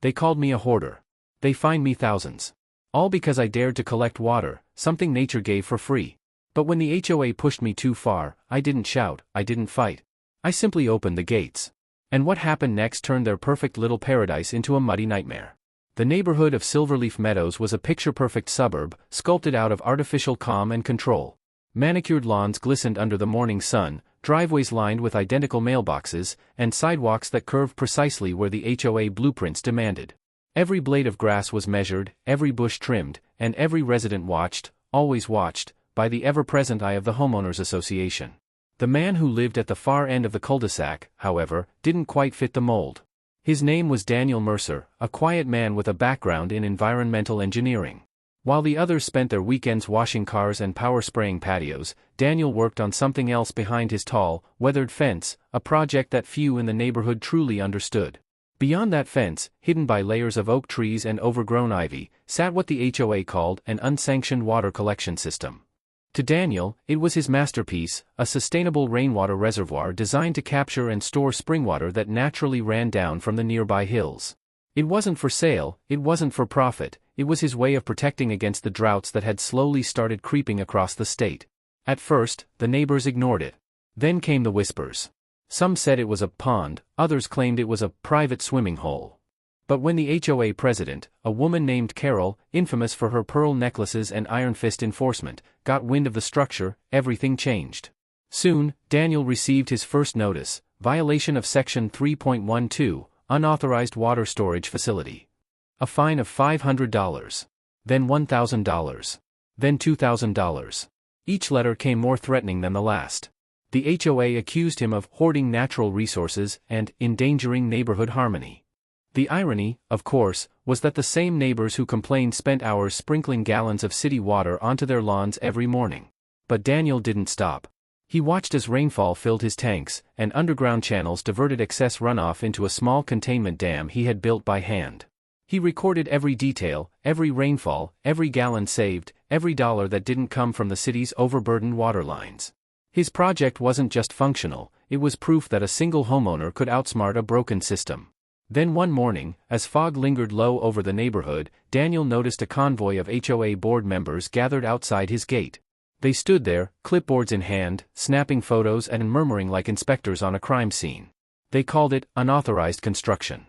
They called me a hoarder. They fined me thousands. All because I dared to collect water, something nature gave for free. But when the HOA pushed me too far, I didn't shout, I didn't fight. I simply opened the gates. And what happened next turned their perfect little paradise into a muddy nightmare. The neighborhood of Silverleaf Meadows was a picture-perfect suburb, sculpted out of artificial calm and control. Manicured lawns glistened under the morning sun, driveways lined with identical mailboxes, and sidewalks that curved precisely where the HOA blueprints demanded. Every blade of grass was measured, every bush trimmed, and every resident watched, always watched, by the ever-present eye of the Homeowners Association. The man who lived at the far end of the cul-de-sac, however, didn't quite fit the mold. His name was Daniel Mercer, a quiet man with a background in environmental engineering. While the others spent their weekends washing cars and power-spraying patios, Daniel worked on something else behind his tall, weathered fence, a project that few in the neighborhood truly understood. Beyond that fence, hidden by layers of oak trees and overgrown ivy, sat what the HOA called an unsanctioned water collection system. To Daniel, it was his masterpiece, a sustainable rainwater reservoir designed to capture and store springwater that naturally ran down from the nearby hills. It wasn't for sale, it wasn't for profit, it was his way of protecting against the droughts that had slowly started creeping across the state. At first, the neighbors ignored it. Then came the whispers. Some said it was a pond, others claimed it was a private swimming hole. But when the HOA president, a woman named Carol, infamous for her pearl necklaces and iron fist enforcement, got wind of the structure, everything changed. Soon, Daniel received his first notice, violation of Section 3.12, unauthorized water storage facility. A fine of $500. Then $1,000. Then $2,000. Each letter came more threatening than the last. The HOA accused him of hoarding natural resources and endangering neighborhood harmony. The irony, of course, was that the same neighbors who complained spent hours sprinkling gallons of city water onto their lawns every morning. But Daniel didn't stop. He watched as rainfall filled his tanks, and underground channels diverted excess runoff into a small containment dam he had built by hand. He recorded every detail, every rainfall, every gallon saved, every dollar that didn't come from the city's overburdened water lines. His project wasn't just functional, it was proof that a single homeowner could outsmart a broken system. Then one morning, as fog lingered low over the neighborhood, Daniel noticed a convoy of HOA board members gathered outside his gate. They stood there, clipboards in hand, snapping photos and murmuring like inspectors on a crime scene. They called it unauthorized construction.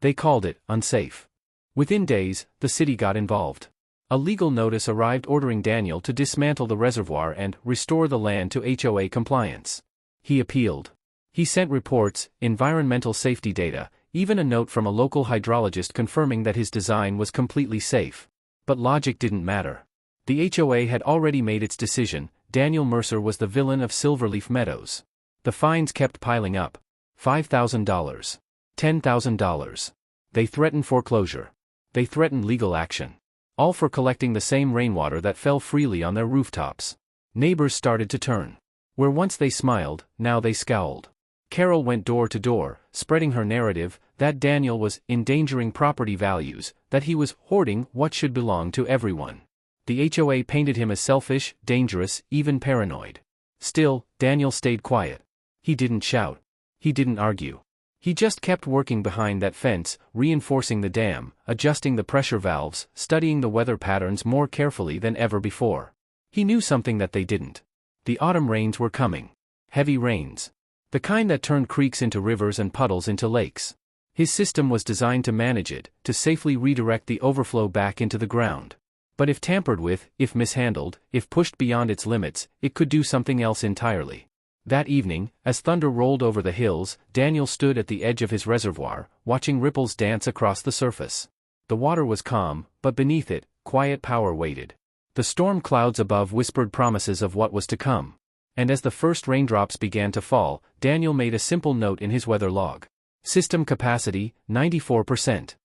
They called it unsafe. Within days, the city got involved. A legal notice arrived ordering Daniel to dismantle the reservoir and restore the land to HOA compliance. He appealed. He sent reports, environmental safety data, even a note from a local hydrologist confirming that his design was completely safe. But logic didn't matter. The HOA had already made its decision. Daniel Mercer was the villain of Silverleaf Meadows. The fines kept piling up. $5,000. $10,000. They threatened foreclosure. They threatened legal action. All for collecting the same rainwater that fell freely on their rooftops. Neighbors started to turn. Where once they smiled, now they scowled. Carol went door to door, spreading her narrative, that Daniel was endangering property values, that he was hoarding what should belong to everyone. The HOA painted him as selfish, dangerous, even paranoid. Still, Daniel stayed quiet. He didn't shout. He didn't argue. He just kept working behind that fence, reinforcing the dam, adjusting the pressure valves, studying the weather patterns more carefully than ever before. He knew something that they didn't. The autumn rains were coming. Heavy rains. The kind that turned creeks into rivers and puddles into lakes. His system was designed to manage it, to safely redirect the overflow back into the ground. But if tampered with, if mishandled, if pushed beyond its limits, it could do something else entirely. That evening, as thunder rolled over the hills, Daniel stood at the edge of his reservoir, watching ripples dance across the surface. The water was calm, but beneath it, quiet power waited. The storm clouds above whispered promises of what was to come. And as the first raindrops began to fall, Daniel made a simple note in his weather log. System capacity, 94%.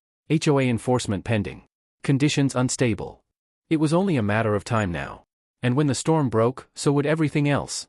HOA enforcement pending. Conditions unstable. It was only a matter of time now. And when the storm broke, so would everything else.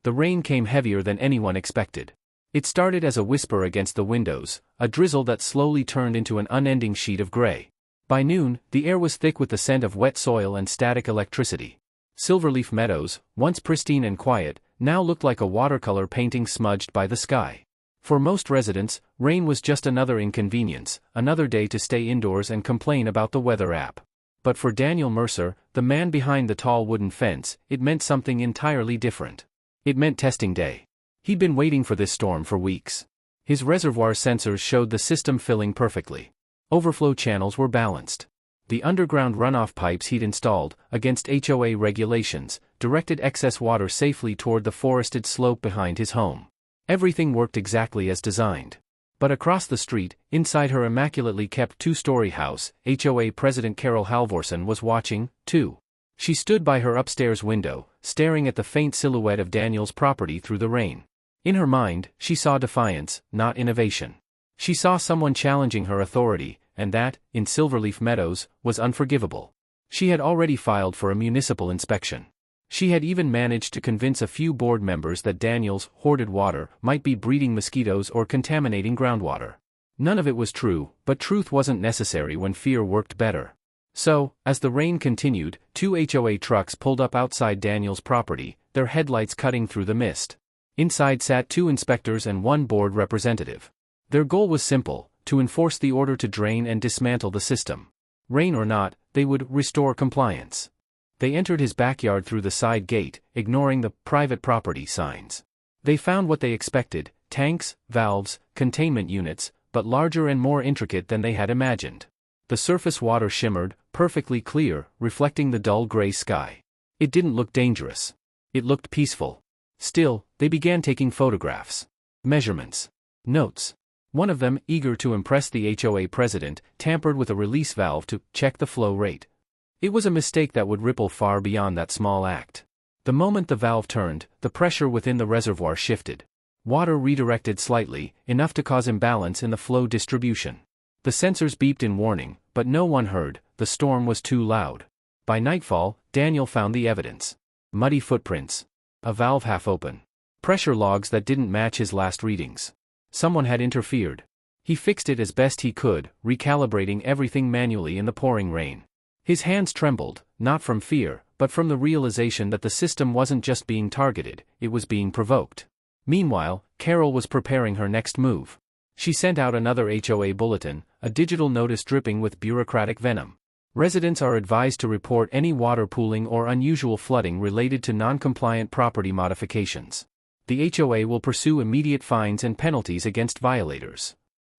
The rain came heavier than anyone expected. It started as a whisper against the windows, a drizzle that slowly turned into an unending sheet of gray. By noon, the air was thick with the scent of wet soil and static electricity. Silverleaf Meadows, once pristine and quiet, now looked like a watercolor painting smudged by the sky. For most residents, rain was just another inconvenience, another day to stay indoors and complain about the weather app. But for Daniel Mercer, the man behind the tall wooden fence, it meant something entirely different. It meant testing day. He'd been waiting for this storm for weeks. His reservoir sensors showed the system filling perfectly. Overflow channels were balanced. The underground runoff pipes he'd installed, against HOA regulations, directed excess water safely toward the forested slope behind his home. Everything worked exactly as designed. But across the street, inside her immaculately kept two-story house, HOA President Carol Halvorson was watching, too. She stood by her upstairs window, staring at the faint silhouette of Daniel's property through the rain. In her mind, she saw defiance, not innovation. She saw someone challenging her authority, and that, in Silverleaf Meadows, was unforgivable. She had already filed for a municipal inspection. She had even managed to convince a few board members that Daniel's hoarded water might be breeding mosquitoes or contaminating groundwater. None of it was true, but truth wasn't necessary when fear worked better. So, as the rain continued, 2 HOA trucks pulled up outside Daniel's property, their headlights cutting through the mist. Inside sat 2 inspectors and 1 board representative. Their goal was simple: to enforce the order to drain and dismantle the system. Rain or not, they would restore compliance. They entered his backyard through the side gate, ignoring the private property signs. They found what they expected: tanks, valves, containment units, but larger and more intricate than they had imagined. The surface water shimmered, perfectly clear, reflecting the dull gray sky. It didn't look dangerous. It looked peaceful. Still, they began taking photographs. Measurements. Notes. One of them, eager to impress the HOA president, tampered with a release valve to check the flow rate. It was a mistake that would ripple far beyond that small act. The moment the valve turned, the pressure within the reservoir shifted. Water redirected slightly, enough to cause imbalance in the flow distribution. The sensors beeped in warning, but no one heard. The storm was too loud. By nightfall, Daniel found the evidence. Muddy footprints. A valve half open. Pressure logs that didn't match his last readings. Someone had interfered. He fixed it as best he could, recalibrating everything manually in the pouring rain. His hands trembled, not from fear, but from the realization that the system wasn't just being targeted, it was being provoked. Meanwhile, Carol was preparing her next move. She sent out another HOA bulletin, a digital notice dripping with bureaucratic venom. Residents are advised to report any water pooling or unusual flooding related to non-compliant property modifications. The HOA will pursue immediate fines and penalties against violators.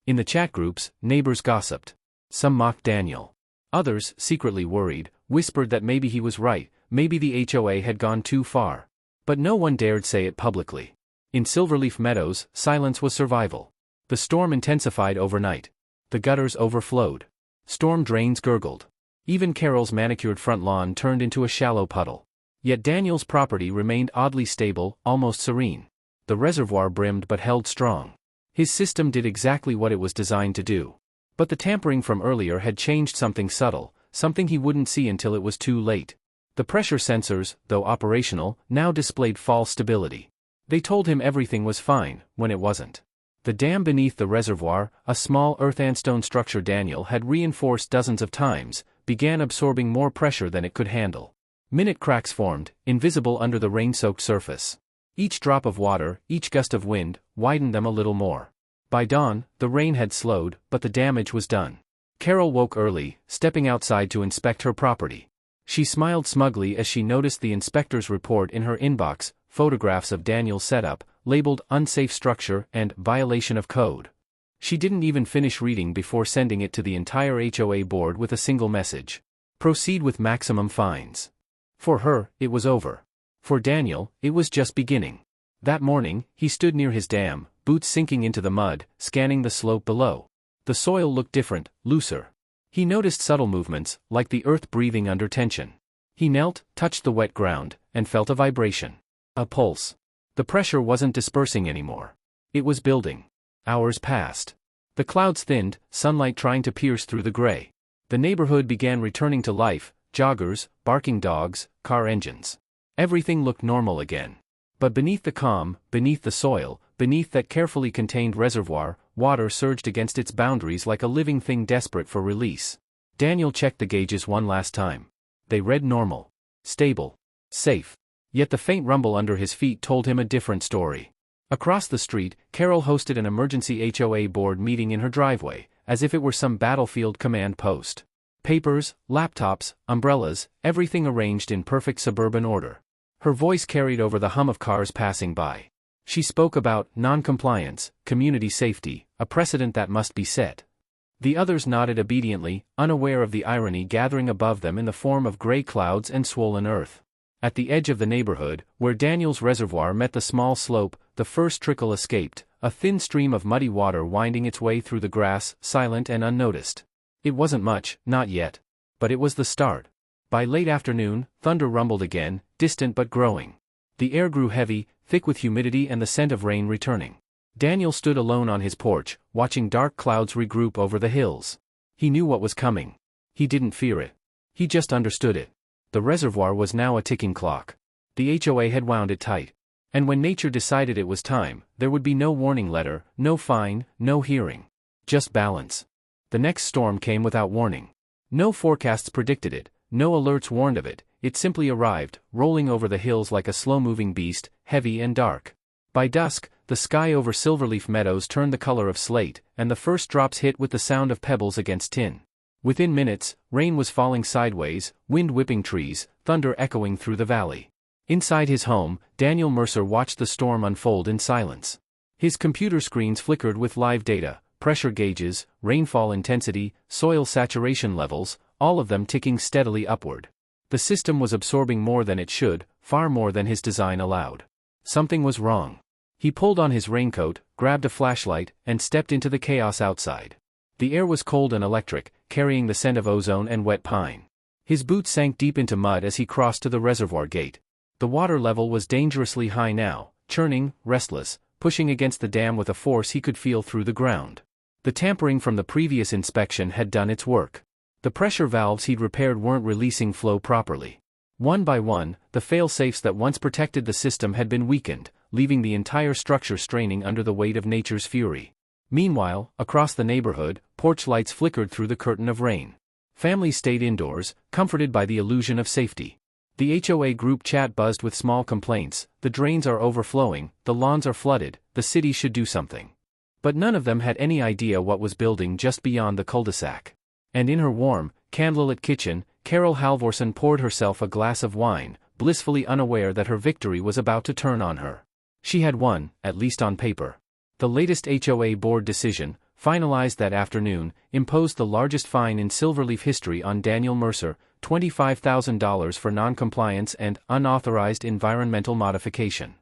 In the chat groups, neighbors gossiped. Some mocked Daniel. Others, secretly worried, whispered that maybe he was right, maybe the HOA had gone too far. But no one dared say it publicly. In Silverleaf Meadows, silence was survival. The storm intensified overnight. The gutters overflowed. Storm drains gurgled. Even Carol's manicured front lawn turned into a shallow puddle. Yet Daniel's property remained oddly stable, almost serene. The reservoir brimmed but held strong. His system did exactly what it was designed to do. But the tampering from earlier had changed something subtle, something he wouldn't see until it was too late. The pressure sensors, though operational, now displayed false stability. They told him everything was fine, when it wasn't. The dam beneath the reservoir, a small earth-and-stone structure Daniel had reinforced dozens of times, began absorbing more pressure than it could handle. Minute cracks formed, invisible under the rain-soaked surface. Each drop of water, each gust of wind, widened them a little more. By dawn, the rain had slowed, but the damage was done. Carol woke early, stepping outside to inspect her property. She smiled smugly as she noticed the inspector's report in her inbox, photographs of Daniel's setup, labeled unsafe structure and violation of code. She didn't even finish reading before sending it to the entire HOA board with a single message. Proceed with maximum fines. For her, it was over. For Daniel, it was just beginning. That morning, he stood near his dam, boots sinking into the mud, scanning the slope below. The soil looked different, looser. He noticed subtle movements, like the earth breathing under tension. He knelt, touched the wet ground, and felt a vibration. A pulse. The pressure wasn't dispersing anymore. It was building. Hours passed. The clouds thinned, sunlight trying to pierce through the gray. The neighborhood began returning to life, joggers, barking dogs, car engines. Everything looked normal again. But beneath the calm, beneath the soil, beneath that carefully contained reservoir, water surged against its boundaries like a living thing desperate for release. Daniel checked the gauges one last time. They read normal. Stable. Safe. Yet the faint rumble under his feet told him a different story. Across the street, Carol hosted an emergency HOA board meeting in her driveway, as if it were some battlefield command post. Papers, laptops, umbrellas, everything arranged in perfect suburban order. Her voice carried over the hum of cars passing by. She spoke about non-compliance, community safety, a precedent that must be set. The others nodded obediently, unaware of the irony gathering above them in the form of gray clouds and swollen earth. At the edge of the neighborhood, where Daniel's reservoir met the small slope, the first trickle escaped, a thin stream of muddy water winding its way through the grass, silent and unnoticed. It wasn't much, not yet. But it was the start. By late afternoon, thunder rumbled again, distant but growing. The air grew heavy, thick with humidity and the scent of rain returning. Daniel stood alone on his porch, watching dark clouds regroup over the hills. He knew what was coming. He didn't fear it. He just understood it. The reservoir was now a ticking clock. The HOA had wound it tight. And when nature decided it was time, there would be no warning letter, no fine, no hearing. Just balance. The next storm came without warning. No forecasts predicted it, no alerts warned of it, it simply arrived, rolling over the hills like a slow-moving beast, heavy and dark. By dusk, the sky over Silverleaf Meadows turned the color of slate, and the first drops hit with the sound of pebbles against tin. Within minutes, rain was falling sideways, wind whipping trees, thunder echoing through the valley. Inside his home, Daniel Mercer watched the storm unfold in silence. His computer screens flickered with live data, pressure gauges, rainfall intensity, soil saturation levels, all of them ticking steadily upward. The system was absorbing more than it should, far more than his design allowed. Something was wrong. He pulled on his raincoat, grabbed a flashlight, and stepped into the chaos outside. The air was cold and electric, carrying the scent of ozone and wet pine. His boots sank deep into mud as he crossed to the reservoir gate. The water level was dangerously high now, churning, restless, pushing against the dam with a force he could feel through the ground. The tampering from the previous inspection had done its work. The pressure valves he'd repaired weren't releasing flow properly. One by one, the fail-safes that once protected the system had been weakened, leaving the entire structure straining under the weight of nature's fury. Meanwhile, across the neighborhood, porch lights flickered through the curtain of rain. Families stayed indoors, comforted by the illusion of safety. The HOA group chat buzzed with small complaints: the drains are overflowing, the lawns are flooded, the city should do something. But none of them had any idea what was building just beyond the cul-de-sac. And in her warm, candlelit kitchen, Carol Halvorsen poured herself a glass of wine, blissfully unaware that her victory was about to turn on her. She had won, at least on paper. The latest HOA board decision, finalized that afternoon, imposed the largest fine in Silverleaf history on Daniel Mercer, $25,000 for non-compliance and unauthorized environmental modification.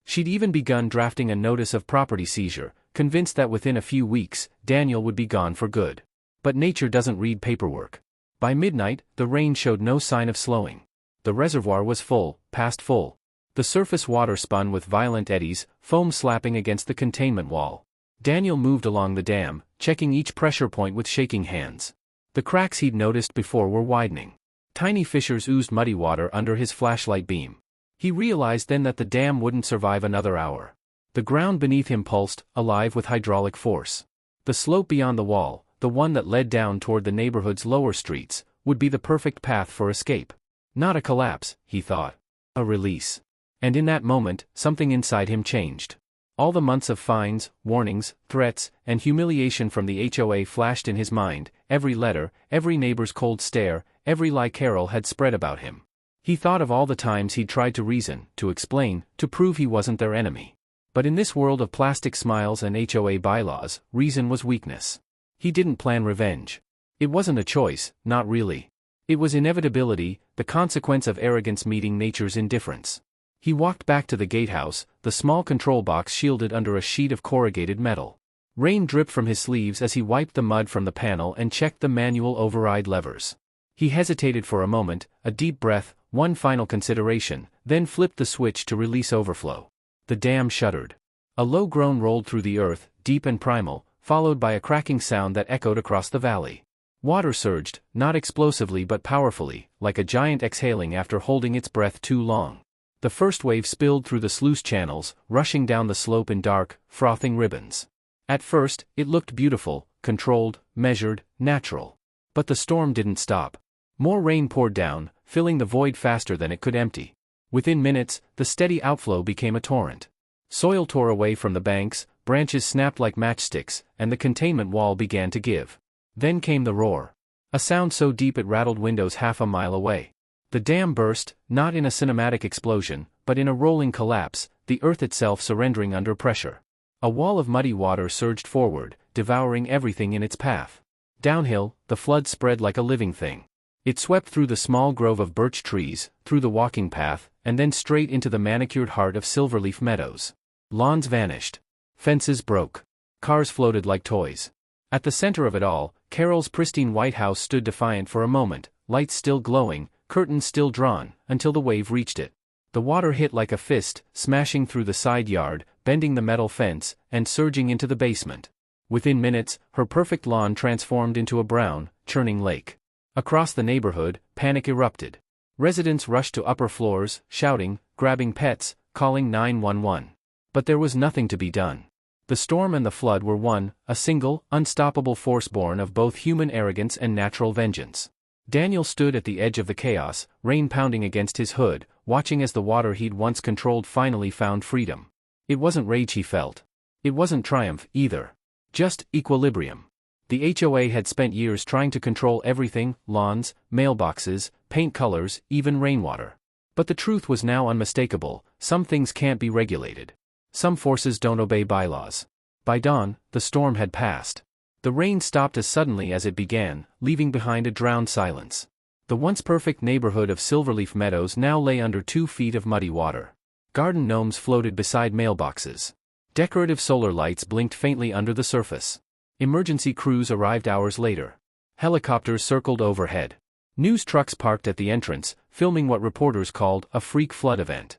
She'd even begun drafting a notice of property seizure, convinced that within a few weeks, Daniel would be gone for good. But nature doesn't read paperwork. By midnight, the rain showed no sign of slowing. The reservoir was full, past full. The surface water spun with violent eddies, foam slapping against the containment wall. Daniel moved along the dam, checking each pressure point with shaking hands. The cracks he'd noticed before were widening. Tiny fissures oozed muddy water under his flashlight beam. He realized then that the dam wouldn't survive another hour. The ground beneath him pulsed, alive with hydraulic force. The slope beyond the wall, the one that led down toward the neighborhood's lower streets, would be the perfect path for escape. Not a collapse, he thought. A release. And in that moment, something inside him changed. All the months of fines, warnings, threats, and humiliation from the HOA flashed in his mind, every letter, every neighbor's cold stare, every lie Carol had spread about him. He thought of all the times he'd tried to reason, to explain, to prove he wasn't their enemy. But in this world of plastic smiles and HOA bylaws, reason was weakness. He didn't plan revenge. It wasn't a choice, not really. It was inevitability, the consequence of arrogance meeting nature's indifference. He walked back to the gatehouse, the small control box shielded under a sheet of corrugated metal. Rain dripped from his sleeves as he wiped the mud from the panel and checked the manual override levers. He hesitated for a moment, a deep breath, one final consideration, then flipped the switch to release overflow. The dam shuddered. A low groan rolled through the earth, deep and primal, followed by a cracking sound that echoed across the valley. Water surged, not explosively but powerfully, like a giant exhaling after holding its breath too long. The first wave spilled through the sluice channels, rushing down the slope in dark, frothing ribbons. At first, it looked beautiful, controlled, measured, natural. But the storm didn't stop. More rain poured down, filling the void faster than it could empty. Within minutes, the steady outflow became a torrent. Soil tore away from the banks, branches snapped like matchsticks, and the containment wall began to give. Then came the roar. A sound so deep it rattled windows half a mile away. The dam burst, not in a cinematic explosion, but in a rolling collapse, the earth itself surrendering under pressure. A wall of muddy water surged forward, devouring everything in its path. Downhill, the flood spread like a living thing. It swept through the small grove of birch trees, through the walking path, and then straight into the manicured heart of Silverleaf Meadows. Lawns vanished. Fences broke. Cars floated like toys. At the center of it all, Carol's pristine white house stood defiant for a moment, lights still glowing, curtains still drawn, until the wave reached it. The water hit like a fist, smashing through the side yard, bending the metal fence, and surging into the basement. Within minutes, her perfect lawn transformed into a brown, churning lake. Across the neighborhood, panic erupted. Residents rushed to upper floors, shouting, grabbing pets, calling 911. But there was nothing to be done. The storm and the flood were a single, unstoppable force born of both human arrogance and natural vengeance. Daniel stood at the edge of the chaos, rain pounding against his hood, watching as the water he'd once controlled finally found freedom. It wasn't rage he felt. It wasn't triumph, either. Just equilibrium. The HOA had spent years trying to control everything: lawns, mailboxes, paint colors, even rainwater. But the truth was now unmistakable: some things can't be regulated. Some forces don't obey bylaws. By dawn, the storm had passed. The rain stopped as suddenly as it began, leaving behind a drowned silence. The once perfect neighborhood of Silverleaf Meadows now lay under 2 feet of muddy water. Garden gnomes floated beside mailboxes. Decorative solar lights blinked faintly under the surface. Emergency crews arrived hours later. Helicopters circled overhead. News trucks parked at the entrance, filming what reporters called a freak flood event.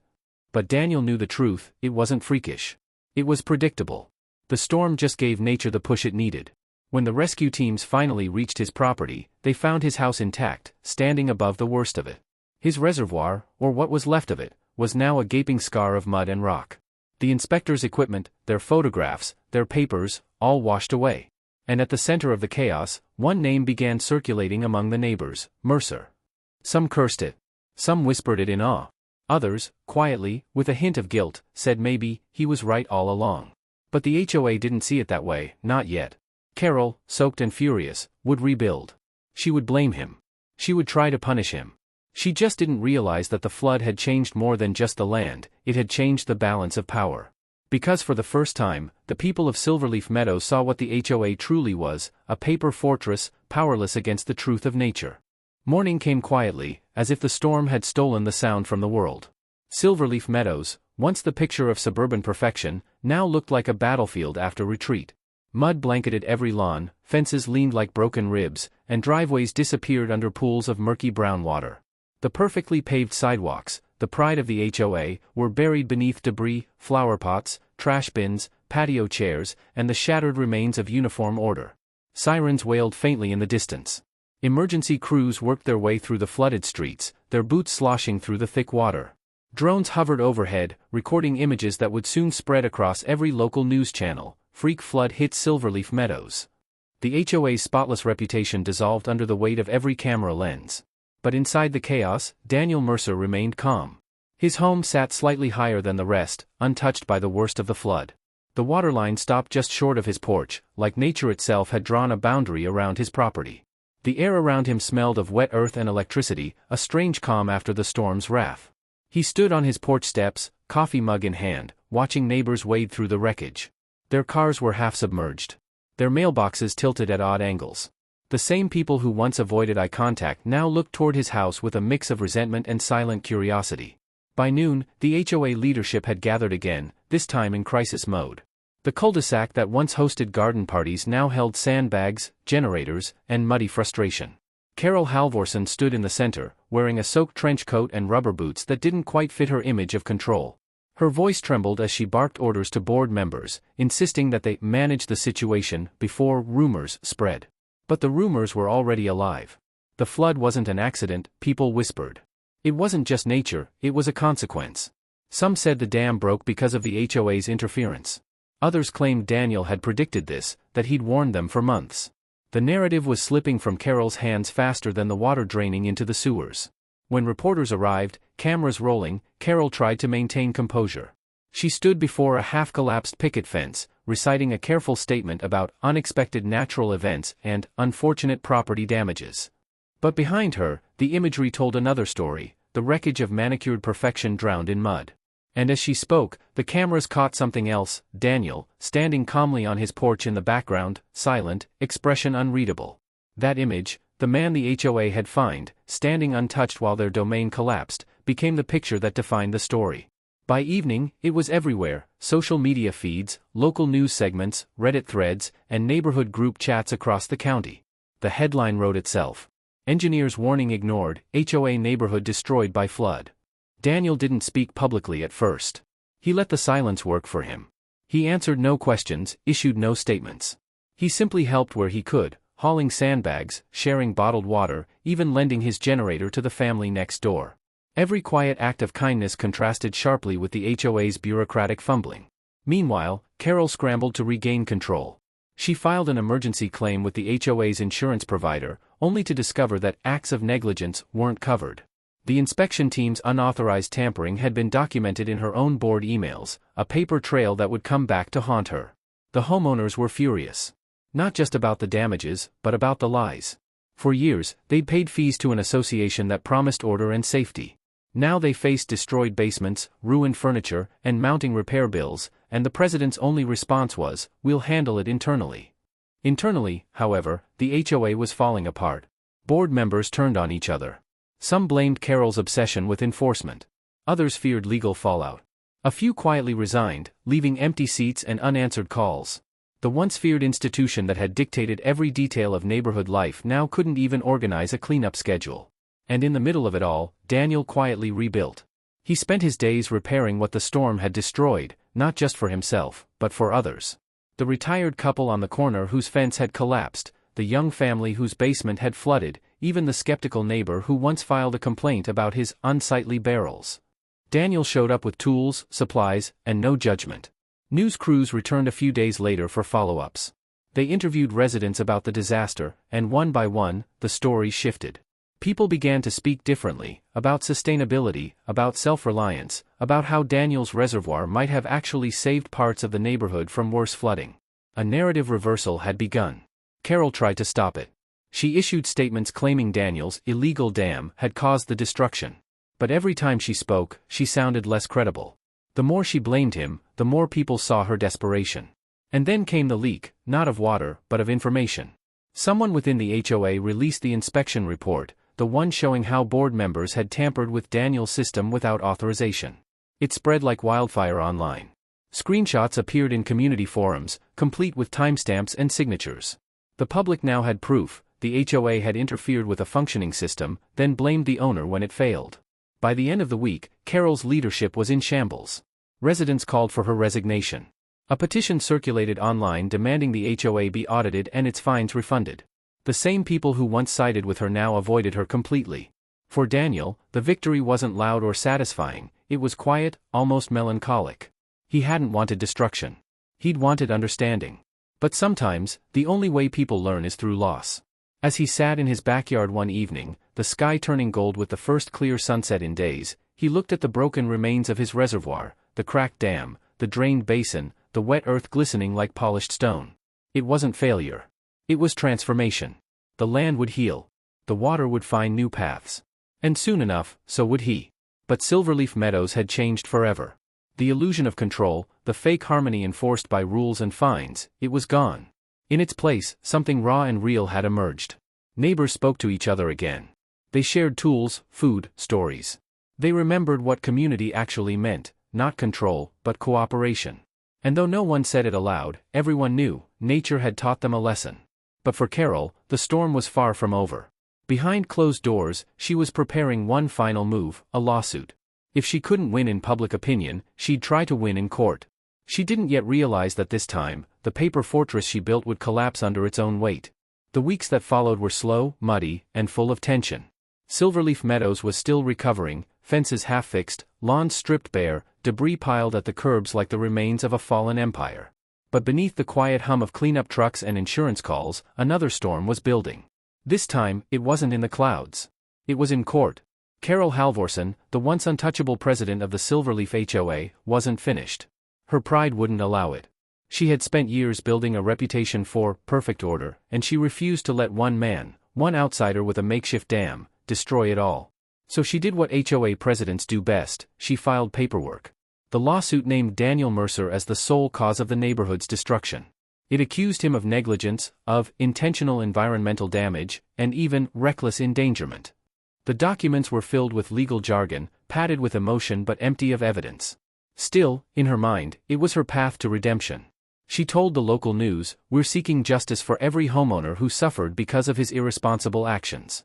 But Daniel knew the truth: it wasn't freakish. It was predictable. The storm just gave nature the push it needed. When the rescue teams finally reached his property, they found his house intact, standing above the worst of it. His reservoir, or what was left of it, was now a gaping scar of mud and rock. The inspectors' equipment, their photographs, their papers, all washed away. And at the center of the chaos, one name began circulating among the neighbors: Mercer. Some cursed it. Some whispered it in awe. Others, quietly, with a hint of guilt, said maybe he was right all along. But the HOA didn't see it that way, not yet. Carol, soaked and furious, would rebuild. She would blame him. She would try to punish him. She just didn't realize that the flood had changed more than just the land: it had changed the balance of power. Because for the first time, the people of Silverleaf Meadows saw what the HOA truly was: a paper fortress, powerless against the truth of nature. Morning came quietly, as if the storm had stolen the sound from the world. Silverleaf Meadows, once the picture of suburban perfection, now looked like a battlefield after retreat. Mud blanketed every lawn, fences leaned like broken ribs, and driveways disappeared under pools of murky brown water. The perfectly paved sidewalks, the pride of the HOA, were buried beneath debris, flower pots, trash bins, patio chairs, and the shattered remains of uniform order. Sirens wailed faintly in the distance. Emergency crews worked their way through the flooded streets, their boots sloshing through the thick water. Drones hovered overhead, recording images that would soon spread across every local news channel: freak flood hit Silverleaf Meadows. The HOA's spotless reputation dissolved under the weight of every camera lens. But inside the chaos, Daniel Mercer remained calm. His home sat slightly higher than the rest, untouched by the worst of the flood. The waterline stopped just short of his porch, like nature itself had drawn a boundary around his property. The air around him smelled of wet earth and electricity, a strange calm after the storm's wrath. He stood on his porch steps, coffee mug in hand, watching neighbors wade through the wreckage. Their cars were half submerged. Their mailboxes tilted at odd angles. The same people who once avoided eye contact now looked toward his house with a mix of resentment and silent curiosity. By noon, the HOA leadership had gathered again, this time in crisis mode. The cul-de-sac that once hosted garden parties now held sandbags, generators, and muddy frustration. Carol Halvorson stood in the center, wearing a soaked trench coat and rubber boots that didn't quite fit her image of control. Her voice trembled as she barked orders to board members, insisting that they manage the situation before rumors spread. But the rumors were already alive. The flood wasn't an accident, people whispered. It wasn't just nature, it was a consequence. Some said the dam broke because of the HOA's interference. Others claimed Daniel had predicted this, that he'd warned them for months. The narrative was slipping from Carol's hands faster than the water draining into the sewers. When reporters arrived, cameras rolling, Carol tried to maintain composure. She stood before a half-collapsed picket fence, reciting a careful statement about unexpected natural events and unfortunate property damages. But behind her, the imagery told another story, the wreckage of manicured perfection drowned in mud. And as she spoke, the cameras caught something else: Daniel, standing calmly on his porch in the background, silent, expression unreadable. That image, the man the HOA had fined, standing untouched while their domain collapsed, became the picture that defined the story. By evening, it was everywhere: social media feeds, local news segments, Reddit threads, and neighborhood group chats across the county. The headline wrote itself. Engineers warning ignored, HOA neighborhood destroyed by flood. Daniel didn't speak publicly at first. He let the silence work for him. He answered no questions, issued no statements. He simply helped where he could, hauling sandbags, sharing bottled water, even lending his generator to the family next door. Every quiet act of kindness contrasted sharply with the HOA's bureaucratic fumbling. Meanwhile, Carol scrambled to regain control. She filed an emergency claim with the HOA's insurance provider, only to discover that acts of negligence weren't covered. The inspection team's unauthorized tampering had been documented in her own board emails, a paper trail that would come back to haunt her. The homeowners were furious. Not just about the damages, but about the lies. For years, they'd paid fees to an association that promised order and safety. Now they faced destroyed basements, ruined furniture, and mounting repair bills, and the president's only response was, "We'll handle it internally." Internally, however, the HOA was falling apart. Board members turned on each other. Some blamed Carol's obsession with enforcement. Others feared legal fallout. A few quietly resigned, leaving empty seats and unanswered calls. The once feared institution that had dictated every detail of neighborhood life now couldn't even organize a cleanup schedule. And in the middle of it all, Daniel quietly rebuilt. He spent his days repairing what the storm had destroyed, not just for himself, but for others. The retired couple on the corner whose fence had collapsed, the young family whose basement had flooded, even the skeptical neighbor who once filed a complaint about his unsightly barrels. Daniel showed up with tools, supplies, and no judgment. News crews returned a few days later for follow-ups. They interviewed residents about the disaster, and one by one, the story shifted. People began to speak differently, about sustainability, about self-reliance, about how Daniel's reservoir might have actually saved parts of the neighborhood from worse flooding. A narrative reversal had begun. Carol tried to stop it. She issued statements claiming Daniel's illegal dam had caused the destruction. But every time she spoke, she sounded less credible. The more she blamed him, the more people saw her desperation. And then came the leak, not of water, but of information. Someone within the HOA released the inspection report, the one showing how board members had tampered with Daniel's system without authorization. It spread like wildfire online. Screenshots appeared in community forums, complete with timestamps and signatures. The public now had proof. The HOA had interfered with a functioning system, then blamed the owner when it failed. By the end of the week, Carol's leadership was in shambles. Residents called for her resignation. A petition circulated online demanding the HOA be audited and its fines refunded. The same people who once sided with her now avoided her completely. For Daniel, the victory wasn't loud or satisfying, it was quiet, almost melancholic. He hadn't wanted destruction. He'd wanted understanding. But sometimes, the only way people learn is through loss. As he sat in his backyard one evening, the sky turning gold with the first clear sunset in days, he looked at the broken remains of his reservoir, the cracked dam, the drained basin, the wet earth glistening like polished stone. It wasn't failure. It was transformation. The land would heal. The water would find new paths. And soon enough, so would he. But Silverleaf Meadows had changed forever. The illusion of control, the fake harmony enforced by rules and fines, it was gone. In its place, something raw and real had emerged. Neighbors spoke to each other again. They shared tools, food, stories. They remembered what community actually meant, not control, but cooperation. And though no one said it aloud, everyone knew, nature had taught them a lesson. But for Carol, the storm was far from over. Behind closed doors, she was preparing one final move, a lawsuit. If she couldn't win in public opinion, she'd try to win in court. She didn't yet realize that this time, the paper fortress she built would collapse under its own weight. The weeks that followed were slow, muddy, and full of tension. Silverleaf Meadows was still recovering, fences half-fixed, lawns stripped bare, debris piled at the curbs like the remains of a fallen empire. But beneath the quiet hum of cleanup trucks and insurance calls, another storm was building. This time, it wasn't in the clouds. It was in court. Carol Halvorson, the once untouchable president of the Silverleaf HOA, wasn't finished. Her pride wouldn't allow it. She had spent years building a reputation for perfect order, and she refused to let one man, one outsider with a makeshift dam, destroy it all. So she did what HOA presidents do best: she filed paperwork. The lawsuit named Daniel Mercer as the sole cause of the neighborhood's destruction. It accused him of negligence, of intentional environmental damage, and even reckless endangerment. The documents were filled with legal jargon, padded with emotion but empty of evidence. Still, in her mind, it was her path to redemption. She told the local news, "We're seeking justice for every homeowner who suffered because of his irresponsible actions."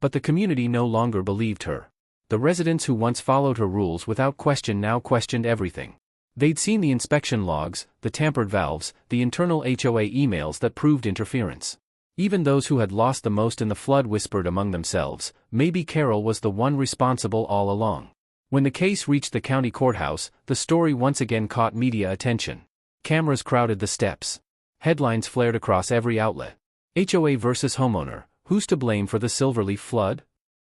But the community no longer believed her. The residents who once followed her rules without question now questioned everything. They'd seen the inspection logs, the tampered valves, the internal HOA emails that proved interference. Even those who had lost the most in the flood whispered among themselves, maybe Carol was the one responsible all along. When the case reached the county courthouse, the story once again caught media attention. Cameras crowded the steps. Headlines flared across every outlet. HOA versus homeowner, who's to blame for the Silverleaf flood?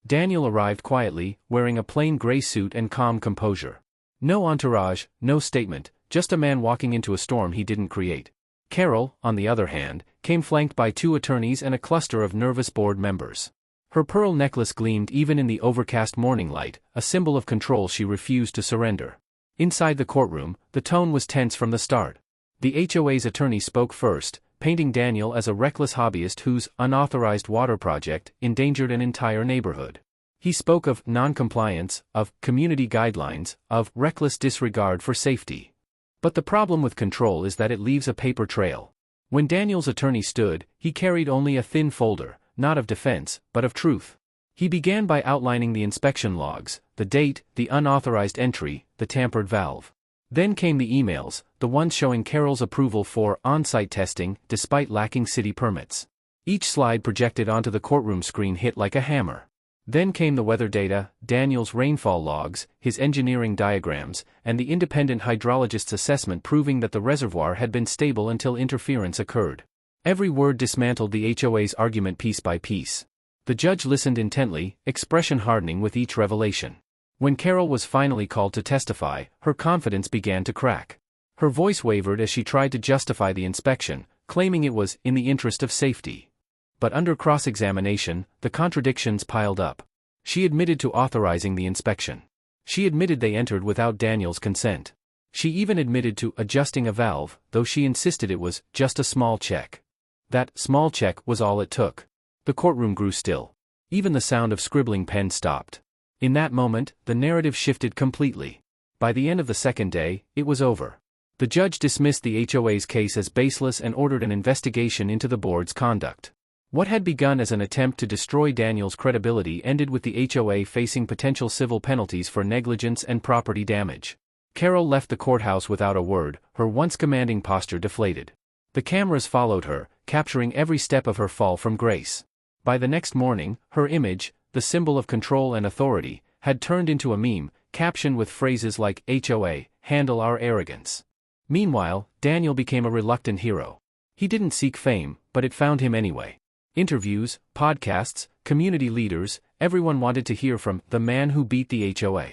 Daniel arrived quietly, wearing a plain gray suit and calm composure. No entourage, no statement, just a man walking into a storm he didn't create. Carol, on the other hand, came flanked by 2 attorneys and a cluster of nervous board members. Her pearl necklace gleamed even in the overcast morning light, a symbol of control she refused to surrender. Inside the courtroom, the tone was tense from the start. The HOA's attorney spoke first, painting Daniel as a reckless hobbyist whose unauthorized water project endangered an entire neighborhood. He spoke of non-compliance, of community guidelines, of reckless disregard for safety. But the problem with control is that it leaves a paper trail. When Daniel's attorney stood, he carried only a thin folder, not of defense, but of truth. He began by outlining the inspection logs, the date, the unauthorized entry, the tampered valve. Then came the emails, the ones showing Carol's approval for on-site testing, despite lacking city permits. Each slide projected onto the courtroom screen hit like a hammer. Then came the weather data, Daniel's rainfall logs, his engineering diagrams, and the independent hydrologist's assessment proving that the reservoir had been stable until interference occurred. Every word dismantled the HOA's argument piece by piece. The judge listened intently, expression hardening with each revelation. When Carol was finally called to testify, her confidence began to crack. Her voice wavered as she tried to justify the inspection, claiming it was in the interest of safety. But under cross-examination, the contradictions piled up. She admitted to authorizing the inspection. She admitted they entered without Daniel's consent. She even admitted to adjusting a valve, though she insisted it was just a small check. That small check was all it took. The courtroom grew still. Even the sound of scribbling pen stopped. In that moment, the narrative shifted completely. By the end of the second day, it was over. The judge dismissed the HOA's case as baseless and ordered an investigation into the board's conduct. What had begun as an attempt to destroy Daniel's credibility ended with the HOA facing potential civil penalties for negligence and property damage. Carol left the courthouse without a word, her once commanding posture deflated. The cameras followed her, capturing every step of her fall from grace. By the next morning, her image, the symbol of control and authority, had turned into a meme, captioned with phrases like HOA, handle our arrogance. Meanwhile, Daniel became a reluctant hero. He didn't seek fame, but it found him anyway. Interviews, podcasts, community leaders, everyone wanted to hear from the man who beat the HOA.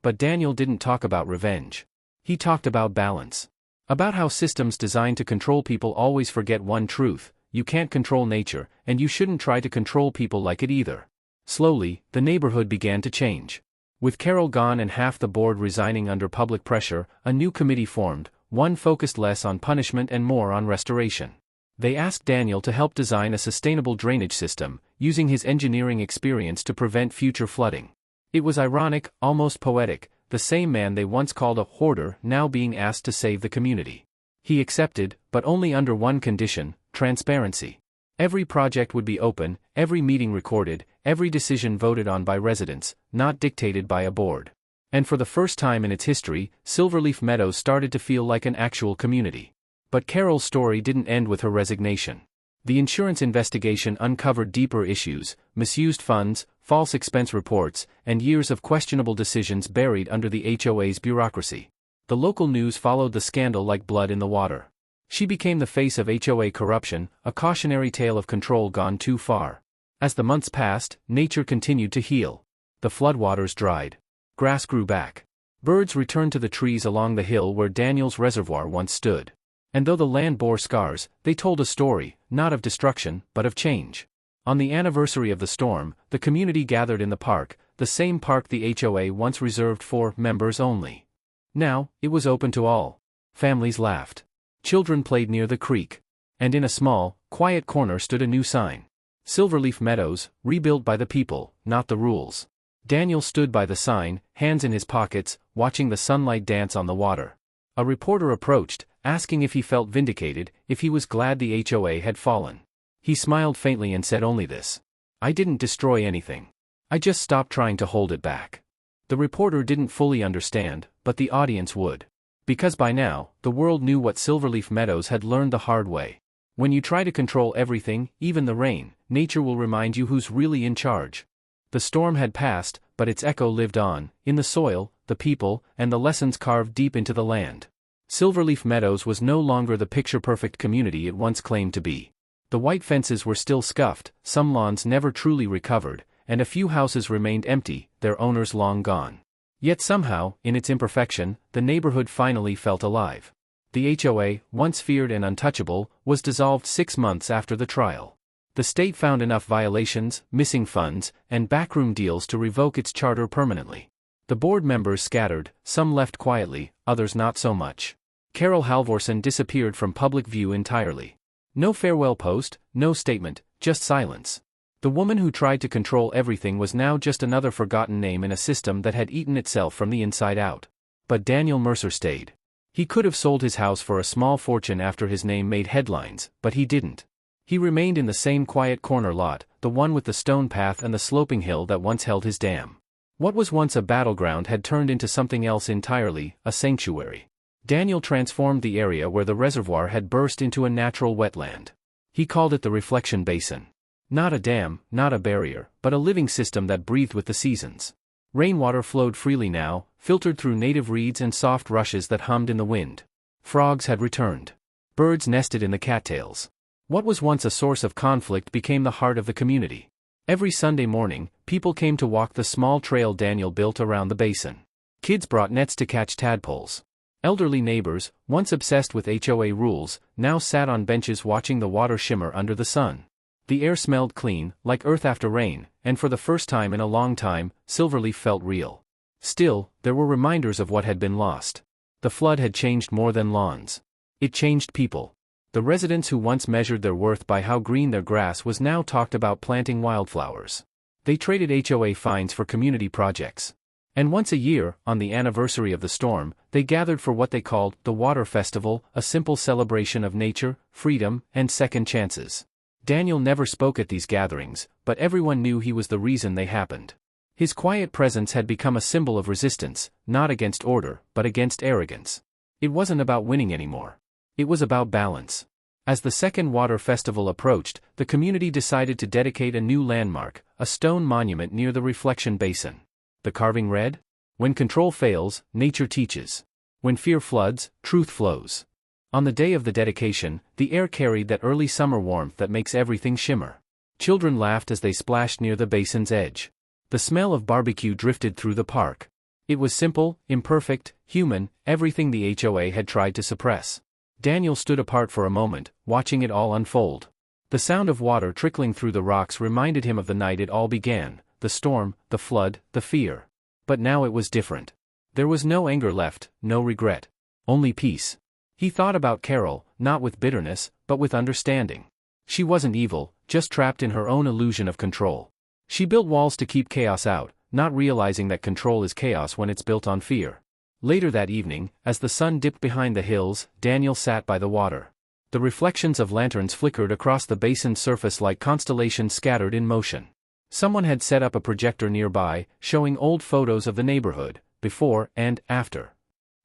But Daniel didn't talk about revenge. He talked about balance. About how systems designed to control people always forget one truth: you can't control nature, and you shouldn't try to control people like it either. Slowly, the neighborhood began to change. With Carol gone and half the board resigning under public pressure, a new committee formed, one focused less on punishment and more on restoration. They asked Daniel to help design a sustainable drainage system, using his engineering experience to prevent future flooding. It was ironic, almost poetic, the same man they once called a hoarder now being asked to save the community. He accepted, but only under one condition: transparency. Every project would be open, every meeting recorded, every decision voted on by residents, not dictated by a board. And for the first time in its history, Silverleaf Meadows started to feel like an actual community. But Carol's story didn't end with her resignation. The insurance investigation uncovered deeper issues: misused funds, false expense reports, and years of questionable decisions buried under the HOA's bureaucracy. The local news followed the scandal like blood in the water. She became the face of HOA corruption, a cautionary tale of control gone too far. As the months passed, nature continued to heal. The floodwaters dried. Grass grew back. Birds returned to the trees along the hill where Daniel's reservoir once stood. And though the land bore scars, they told a story, not of destruction, but of change. On the anniversary of the storm, the community gathered in the park, the same park the HOA once reserved for members only. Now, it was open to all. Families laughed. Children played near the creek. And in a small, quiet corner stood a new sign. Silverleaf Meadows, rebuilt by the people, not the rules. Daniel stood by the sign, hands in his pockets, watching the sunlight dance on the water. A reporter approached, asking if he felt vindicated, if he was glad the HOA had fallen. He smiled faintly and said only this: "I didn't destroy anything. I just stopped trying to hold it back." The reporter didn't fully understand, but the audience would. Because by now, the world knew what Silverleaf Meadows had learned the hard way. When you try to control everything, even the rain, nature will remind you who's really in charge. The storm had passed, but its echo lived on, in the soil, the people, and the lessons carved deep into the land. Silverleaf Meadows was no longer the picture-perfect community it once claimed to be. The white fences were still scuffed, some lawns never truly recovered, and a few houses remained empty, their owners long gone. Yet somehow, in its imperfection, the neighborhood finally felt alive. The HOA, once feared and untouchable, was dissolved 6 months after the trial. The state found enough violations, missing funds, and backroom deals to revoke its charter permanently. The board members scattered, some left quietly, others not so much. Carol Halvorsen disappeared from public view entirely. No farewell post, no statement, just silence. The woman who tried to control everything was now just another forgotten name in a system that had eaten itself from the inside out. But Daniel Mercer stayed. He could have sold his house for a small fortune after his name made headlines, but he didn't. He remained in the same quiet corner lot, the one with the stone path and the sloping hill that once held his dam. What was once a battleground had turned into something else entirely, a sanctuary. Daniel transformed the area where the reservoir had burst into a natural wetland. He called it the reflection basin. Not a dam, not a barrier, but a living system that breathed with the seasons. Rainwater flowed freely now, filtered through native reeds and soft rushes that hummed in the wind. Frogs had returned. Birds nested in the cattails. What was once a source of conflict became the heart of the community. Every Sunday morning, people came to walk the small trail Daniel built around the basin. Kids brought nets to catch tadpoles. Elderly neighbors, once obsessed with HOA rules, now sat on benches watching the water shimmer under the sun. The air smelled clean, like earth after rain, and for the first time in a long time, Silverleaf felt real. Still, there were reminders of what had been lost. The flood had changed more than lawns. It changed people. The residents who once measured their worth by how green their grass was now talked about planting wildflowers. They traded HOA fines for community projects. And once a year, on the anniversary of the storm, they gathered for what they called the Water Festival, a simple celebration of nature, freedom, and second chances. Daniel never spoke at these gatherings, but everyone knew he was the reason they happened. His quiet presence had become a symbol of resistance, not against order, but against arrogance. It wasn't about winning anymore. It was about balance. As the second Water Festival approached, the community decided to dedicate a new landmark, a stone monument near the reflection basin. The carving read, "When control fails, nature teaches. When fear floods, truth flows." On the day of the dedication, the air carried that early summer warmth that makes everything shimmer. Children laughed as they splashed near the basin's edge. The smell of barbecue drifted through the park. It was simple, imperfect, human, everything the HOA had tried to suppress. Daniel stood apart for a moment, watching it all unfold. The sound of water trickling through the rocks reminded him of the night it all began. The storm, the flood, the fear. But now it was different. There was no anger left, no regret. Only peace. He thought about Carol, not with bitterness, but with understanding. She wasn't evil, just trapped in her own illusion of control. She built walls to keep chaos out, not realizing that control is chaos when it's built on fear. Later that evening, as the sun dipped behind the hills, Daniel sat by the water. The reflections of lanterns flickered across the basin's surface like constellations scattered in motion. Someone had set up a projector nearby, showing old photos of the neighborhood, before and after.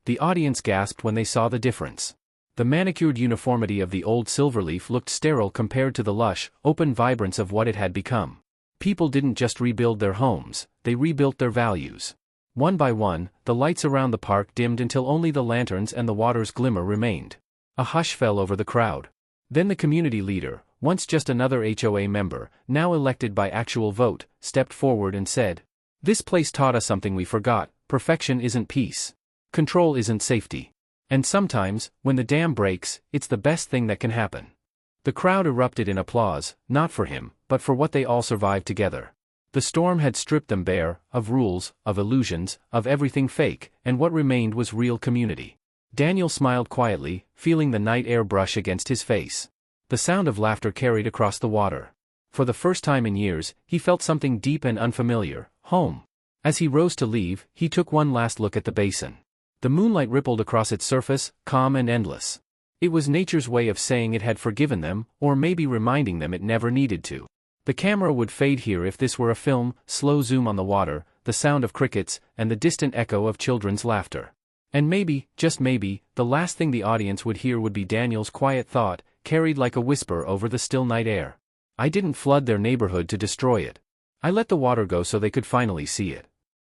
The audience gasped when they saw the difference. The manicured uniformity of the old Silverleaf looked sterile compared to the lush, open vibrance of what it had become. People didn't just rebuild their homes, they rebuilt their values. One by one, the lights around the park dimmed until only the lanterns and the water's glimmer remained. A hush fell over the crowd. Then the community leader, once just another HOA member, now elected by actual vote, stepped forward and said, This place taught us something we forgot: perfection isn't peace. Control isn't safety. And sometimes, when the dam breaks, it's the best thing that can happen. The crowd erupted in applause, not for him, but for what they all survived together. The storm had stripped them bare, of rules, of illusions, of everything fake, and what remained was real community. Daniel smiled quietly, feeling the night air brush against his face. The sound of laughter carried across the water. For the first time in years, he felt something deep and unfamiliar: home. As he rose to leave, he took one last look at the basin. The moonlight rippled across its surface, calm and endless. It was nature's way of saying it had forgiven them, or maybe reminding them it never needed to. The camera would fade here if this were a film: slow zoom on the water, the sound of crickets, and the distant echo of children's laughter. And maybe, just maybe, the last thing the audience would hear would be Daniel's quiet thought, carried like a whisper over the still night air: I didn't flood their neighborhood to destroy it. I let the water go so they could finally see it.